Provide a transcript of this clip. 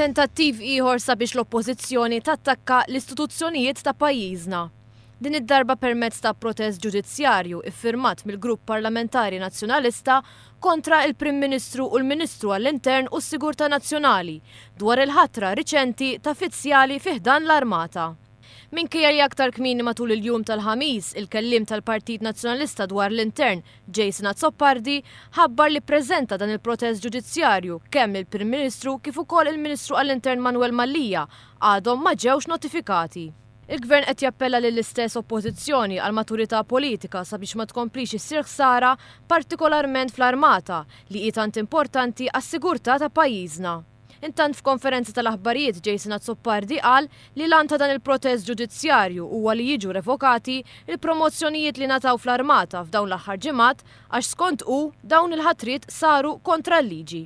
Tentattiv ieħor sabiex l-oppożizzjoni tattakka l-istituzzjonijiet ta' pajjiżna. Din id-darba permezz ta' protest ġudizzjarju iffirmat mill-Grupp Parlamentari Nazzjonalista kontra il-Prim Ministru u l-Ministru għall-Intern u s-Sigurtà Nazzjonali dwar il-ħatra riċenti ta' uffiċjali fih dan l-Armata. Minkejja li aktar kmieni matul il-jum tal-ħamis, il-kellim tal-Partit Nazzjonalista dwar l-Intern, Jason Azzoppardi, ħabbar li ppreżenta dan il-protest ġudizzjarju kemm il-Prim Ministru kif ukoll il-Ministru għall-Intern Manuel Mallija għadhom ma ġewx notifikati. Il-Gvern qed jappella lill-istess oppożizzjoni għal maturità politika sabiex ma tkomplix issir ħsara partikolarment fl-Armata li hi tant importanti għas-sigurtà ta' pajjiżna. Intant f'konferenza tal-aħbarijiet Jason Azzoppardi qal li lan ta' dan il-protest ġudizzjarju huwa li jiġu revokati il-promozzjonijiet li nataw fl-Armata f'dawn l-aħħar ġimgħat għax skont hu dawn il-ħatriet saru kontra l-liġi.